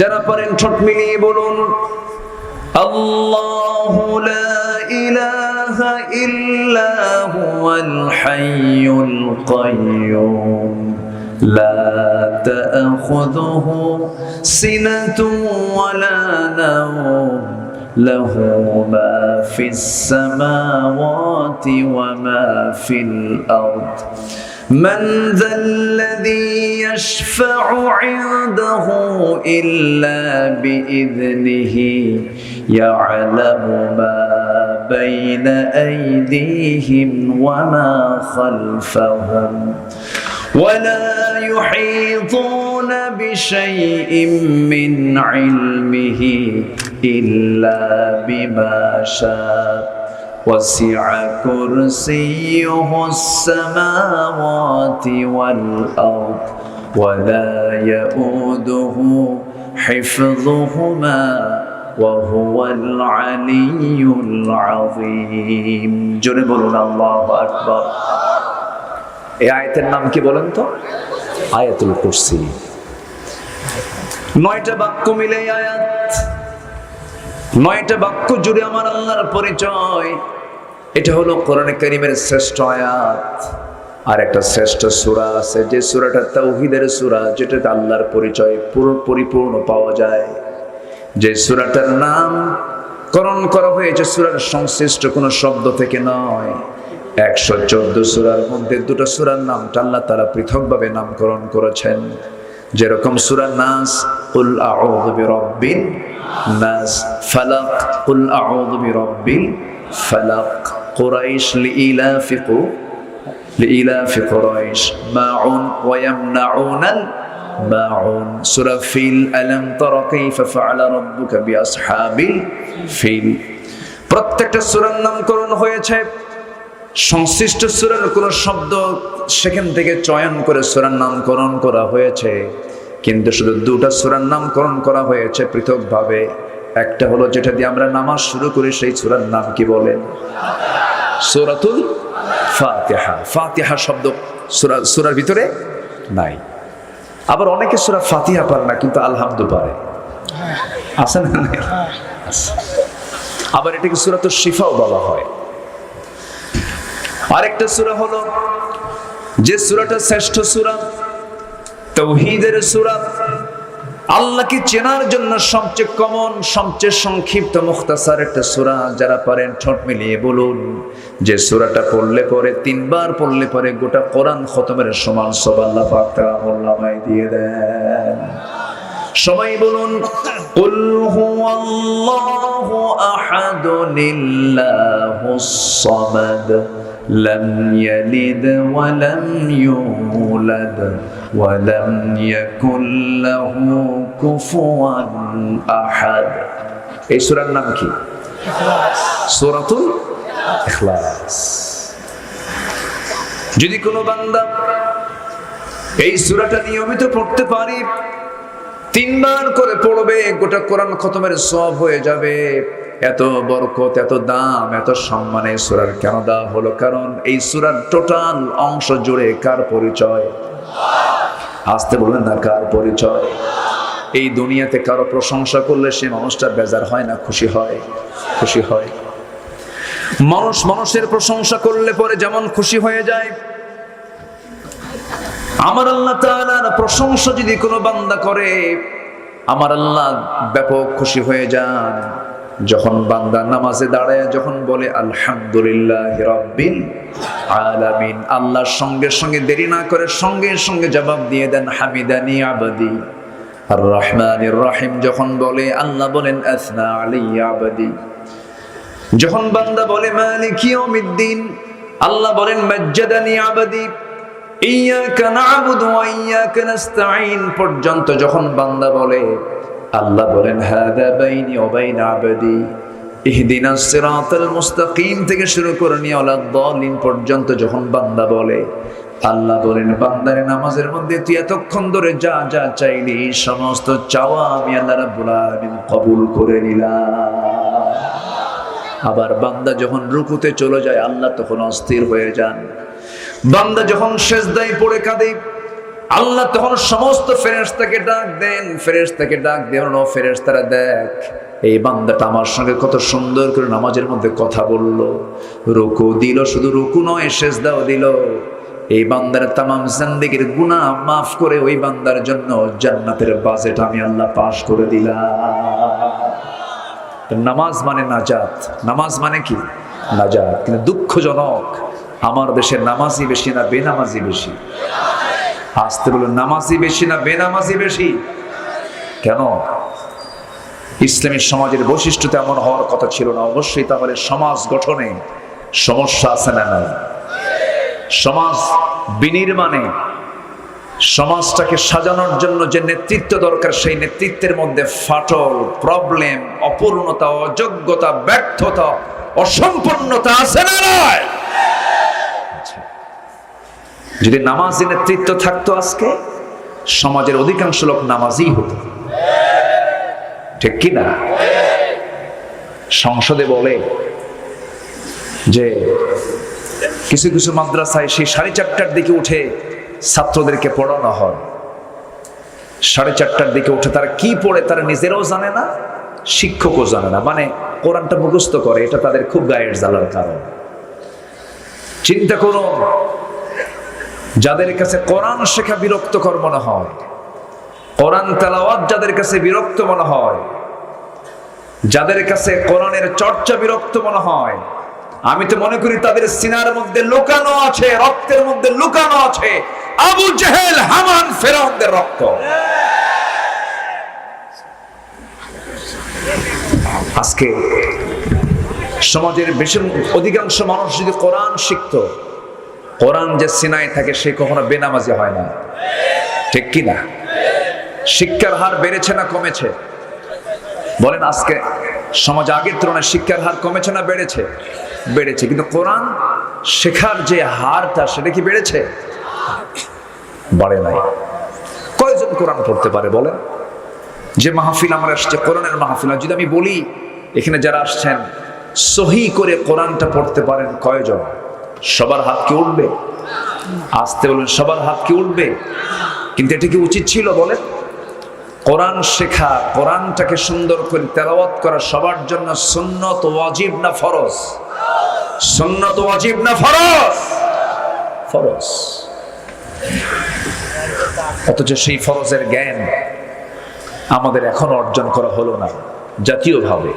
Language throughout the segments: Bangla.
যারা পারেন ঠোঁট মিলিয়ে বলুন আল্লাহু লা ইলাহা ইল্লা হুয়াল হাইয়ুল কাইয়্যুম লা তা'খুযুহু সিনাতুন ওয়ালা নাওম লাহু মা ফিস সামাওয়াতি ওয়া মা ফিল আরদ من ذا الذي يشفع عنده إلا بإذنه يعلم ما بين أيديهم وما خلفهم ولا يحيطون بشيء من علمه إلا بما شاء وسع كرسيه السماوات والأرض ولا يؤوده حفظهما وهو العلي العظيم জোরে বলুন আল্লাহু আকবার। এই আয়াতের নাম কি বলেন তো? আয়াতুল কুরসি। 9টা বাক্য মিলে আয়াত, 9টা বাক্য জুড়ে আমার আল্লাহর পরিচয়। এটা হলো কোরআনে কারীমের শ্রেষ্ঠ আয়াত। আর একটা শ্রেষ্ঠ সূরা আছে, যে সূরাটা তাওহীদের সূরা, যেটাতে আল্লাহর পরিচয় পুরো পরিপূর্ণ পাওয়া যায়। যে সূরাটার নাম করণ করা হয়েছে সূরার সংশ্লিষ্ট কোনো শব্দ থেকে নয়। 114 সূরার মধ্যে 2টা সূরার নামটা আল্লাহ তাআলা পৃথকভাবে নামকরণ করেছেন। যেরকম সূরা নাস, কুল আউযু বিরাব্বিন নাস, ফালাক, কুল আউযু বিরাব্বিল ফালাক, কুরাইশ লিইলাফি কুরাইশ, মাউন ওয়া ইয়ামনাউনাল মাউন, সূরা ফিল, আলাম তারা কাইফা ফাআলা রাব্বুকা বিআসহাবিল ফিল। প্রত্যেকটা সূরার নামকরণ হয়েছে সংশ্লিষ্ট সূরার কোন শব্দ সেখান থেকে চয়ন করে সূরার নামকরণ করা হয়েছে। কিন্তু শুধু 2টা সূরার নামকরণ করা হয়েছে পৃথকভাবে। একটা হলো যেটা দিয়ে আমরা নামাজ শুরু করি, সেই সূরার নাম কি বলেন? সূরাতুল ফাতিহা। ফাতিহা শব্দ সূরার ভিতরে নাই। আবার অনেকে সূরা ফাতিহা পারে না, কিন্তু আলহামদু পারে, আছে না? আবার এটাকে সূরাতুশ শিফাও বলা হয়। আরেকটা সূরা হলো যে সূরাটা শ্রেষ্ঠ সূরা, তাওহীদের সূরা, আল্লাহকে চেনার জন্য সবচেয়ে কমন, সবচেয়ে সংক্ষিপ্ত, মুখতাসার একটা সূরা। যারা পারেন ঠোঁট মিলিয়ে বলুন যে সূরাটা পড়লে পরে 3 বার পড়লে পরে গোটা কোরআন খতমের সমান সব আল্লাহ পাক তাআলা আমলনামায় দিয়ে দেন। সবাই বলুন কুল হুয়াল্লাহু আহাদুল্লাহুস সামাদ لم يلد ولم يولد ولم يكن له كفوا أحد। এই সূরার নাম কি? ইখলাস। সূরাতুল ইখলাস। যদি কোনো বান্দা এই সূরাটা নিয়মিত পড়তে পারে, 3 বার করে পড়বে, গোটা কোরআন খতমের সওয়াব হয়ে যাবে। এত বরকত, এত দাম, এত সম্মান এই সূরার কেন দেওয়া হলো? কারণ এই সূরার টোটাল অংশ জুড়ে কার পরিচয়? আসতে বলবেন না, কার পরিচয়? এই দুনিয়াতে কারো প্রশংসা করলে সে মানুষটা বেজার হয় না খুশি হয়? খুশি হয়। মানুষের প্রশংসা করলে পরে যেমন খুশি হয়ে যায়, আমার আল্লাহ তাআলার প্রশংসা যদি কোনো বান্দা করে, আমার আল্লাহ ব্যাপক খুশি হয়ে যান। যখন বান্দা নামাজে দাঁড়ায় যখন বলে আলহামদুলিল্লাহি রাব্বিল আলামিন, আল্লাহর সঙ্গে সঙ্গে দেরি না করে সঙ্গে সঙ্গে জবাব দিয়ে দেন হামিদানি আবাদি। আর রহমানির রহিম যখন বলে, আল্লাহ বলেন আসনা আলাইয়া আবাদি। যখন বান্দা বলে মালিকি ইয়াউমিদ্দিন, আল্লাহ বলেন মাজ্জাদানি আবাদি। ইয়াকা না'বুদু ওয়া ইয়াকা নাস্তাঈন পর্যন্ত যখন বান্দা বলে, আল্লাহ বলেন হাদা বাইনি ওয়া বাইনা আবদি। ইহদিনাস সিরাতাল মুস্তাকিম থেকে শুরু করে নিয়ে ওয়ালাদ-দালিন পর্যন্ত যখন বান্দা বলে, আল্লাহ বলেন বান্দারে নামাজের মধ্যে তুই এতক্ষণ ধরে যা যা চাইলি সমস্ত চাওয়া আমি আল্লাহ রাব্বুল আলামিন কবুল করে নিলাম। আবার বান্দা যখন রুকুতে চলে যায়, আল্লাহ তখন অস্থির হয়ে যান। বান্দা যখন সিজদায় পড়ে কাঁদে, আল্লাহ তখন সমস্ত ফেরেশতাকে ডাক দেন, ফেরেশতাকে ডাক দেন, ও ফেরেশতারা দেখ এই বান্দাটা আমার সঙ্গে কত সুন্দর করে নামাজের মধ্যে কথা বললো, রুকু দিল, শুধু রুকু নয় সিজদাও দিল। এই বান্দার তামাম জিন্দেগীর গুনাহ মাফ করে ওই বান্দার জন্য জান্নাতের বাজেট আমি আল্লাহ পাস করে দিলাম। নামাজ মানে নাজাত, নামাজ মানে কি নাজাত। কিন্তু দুঃখজনক আমার দেশের নামাজি বেশি না বেনামাজি বেশি? আসতে বলুন, নামাজি বেশি না বেনামাজি বেশি? কেন? ইসলামী সমাজের বৈশিষ্ট্য তেমন হওয়ার কথা ছিল না। অবশ্যই তাহলে সমাজ গঠনে সমস্যা আছে না নাই? সমাজ বিনির্মাণে, সমাজটাকে সাজানোর জন্য যে নেতৃত্ব দরকার সেই নেতৃত্বের মধ্যে ফাটল, প্রবলেম, অপূর্ণতা, অযোগ্যতা, ব্যর্থতা, অসম্পূর্ণতা আছে না নয়? যদি নামাজি নেতৃত্ব থাকতো আজকে সমাজের অধিকাংশ লোক নামাজি হতো, ঠিক কি না? সংসদে বলে যে কিছু কিছু মাদ্রাসায় সেই 4:30টার দিকে উঠে ছাত্রদেরকে পড়ানো হয়। 4:30টার দিকে উঠে তারা কি পড়ে তারা নিজেরাও জানে না, শিক্ষকও জানে না, মানে কোরআনটা মুখস্থ করে। এটা তাদের খুব গায়ের জ্বালার কারণ। চিন্তা করুন, যাদের কাছে কোরআন শেখা বিরক্তকর মনে হয়, কোরআন তেলাওয়াত যাদের কাছে বিরক্ত মনে হয়, যাদের কাছে কোরআনের চর্চা বিরক্ত মনে হয়, আমি তো মনে করি তাদের সিনার মধ্যে লুকানো আছে, রক্তের মধ্যে লুকানো আছে আবু জেহেল, হামান, ফেরাউনদের রক্ত। আজকে সমাজের বেশি অধিকাংশ মানুষ যদি কোরআন শিখতো, কোরআন যে সিনায় থাকে সে কখনো বেনামাজি হয় না, ঠিক কি না? শিক্ষার হার বেড়েছে না কমেছে? বলেন, আজকে সমাজ আগের তুলনায় শিক্ষার হার কমেছে না বেড়েছে? বেড়েছে। কিন্তু কোরআন শেখার যে হারটা সেটা কি বেড়েছে? বাড়ে নাই। কয়জন কোরআন পড়তে পারে বলেন? যে মাহফিল আমরা আসছে কোরআনের মাহফিল, যদি আমি বলি এখানে যারা আসছেন সহি করে কোরআনটা পড়তে পারেন কয়জন? সবার হাত কি উঠবে? আসতে বলুন, সবার হাত কি উঠবে? কিন্তু এটা কি উচিত ছিল বলেন? কোরআন শেখা, কোরআনটাকে সুন্দর করে তেলাওয়াত করা সবার জন্য সুন্নত ওয়াজিব না ফরজ? সুন্নত ওয়াজিব না ফরজ? ফরজ। অথচ সেই ফরজের জ্ঞান আমাদের এখনো অর্জন করা হলো না জাতীয়ভাবে।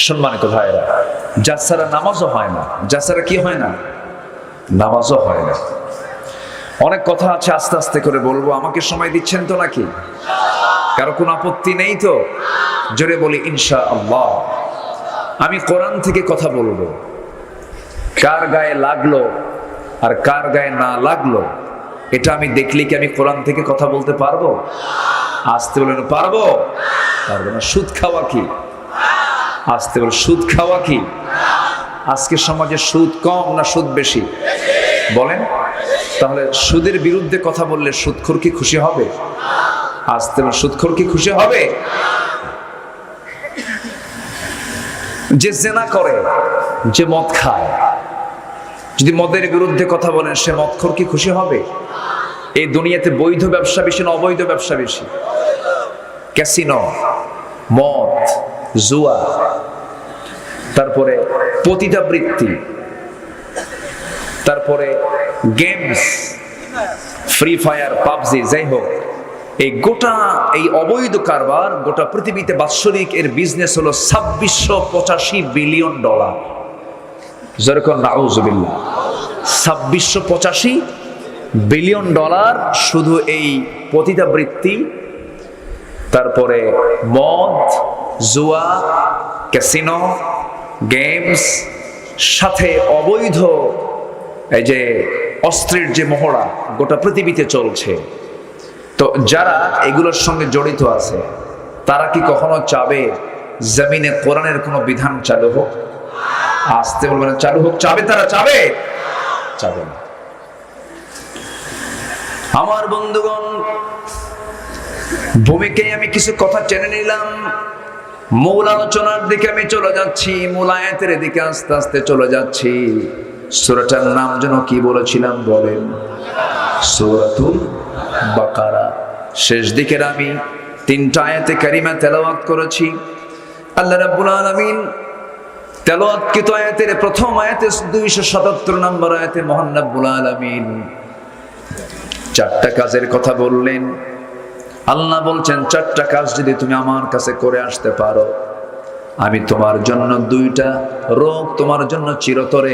সম্মানিত ভাইরা, যার ছাড়া নামাজও হয় না, যার ছাড়া কি হয় না? নামাজও হয় না। অনেক কথা আছে, আস্তে আস্তে করে বলবো। আমাকে সময় দিচ্ছেন তো নাকি? কারো কোনো আপত্তি নেই তো? জোরে বলি ইনশাআল্লাহ। আমি কোরআন থেকে কথা বলবো। কার গায়ে লাগলো আর কার গায়ে না লাগলো এটা আমি দেখলে কি আমি কোরআন থেকে কথা বলতে পারবো? আসতে বলেন, পারবো? পারবো না। সুদ খাওয়া কি? আসতে বলে, সুদ খাওয়া কি? আজকে সমাজে সুদ কম না সুদ বেশি বলেন? তাহলে সুদের বিরুদ্ধে কথা বললে সুদখোর কি খুশি হবে? আসতে বলে, সুদখোর কি খুশি হবে? যে জেনা করে, যে মদ খায়, যদি মদের বিরুদ্ধে কথা বলেন সে মদখোর কি খুশি হবে? এই দুনিয়াতে বৈধ ব্যবসা বেশি না অবৈধ ব্যবসা বেশি? ক্যাসিনো, মদ, জুয়া, তারপরে পতিতাবৃত্তি, তারপরে গেমস, ফ্রি ফায়ার, পাবজি, যাই হোক, এই গোটা এই অবৈধ কারবার গোটা পৃথিবীতে বাৎসরিক এর বিজনেস হলো $2685 বিলিয়ন। যেরকম নাউজুবিল্লাহ, $2685 বিলিয়ন শুধু এই পতিতাবৃত্তি, তারপরে মদ, জুয়া, ক্যাসিনো, গেমস, সাথে অবৈধ এই যে অস্ত্রের যে মহড়া গোটা পৃথিবীতে চলছে। তো যারা এগুলোর সঙ্গে জড়িত আছে তারা কি কখনো চাবে জমিনে কোরআনের কোনো বিধান চালু হোক? আসতে বলবেন, চালু হোক। চাবে তারা? চাবে? চাবে না। আমার বন্ধুগণ, ভূমিকায় আমি কিছু কথা জেনে নিলাম, মূল আলোচনার দিকে আমি চলে যাচ্ছি, মূল আয়াতের দিকে আস্তে আস্তে চলে যাচ্ছি। সূরাটার নাম যেন কি বলেছিলাম বলেন? সূরাতুল বাকারা শেষ দিকের আমি 3টা আয়াতে কারিমা তেলাওয়াত করেছি। আল্লাহ রাব্বুল আলামিন তেলাওয়াতকৃত আয়াতের প্রথম আয়াতে 277 নম্বর আয়াতে মহান রাব্বুল আলামিন 4টা কাজের কথা বললেন। আল্লাহ বলছেন 4টা কাজ যদি তুমি আমার কাছে করে আসতে পারো, আমি তোমার জন্য 2টা রোগ তোমার জন্য চিরতরে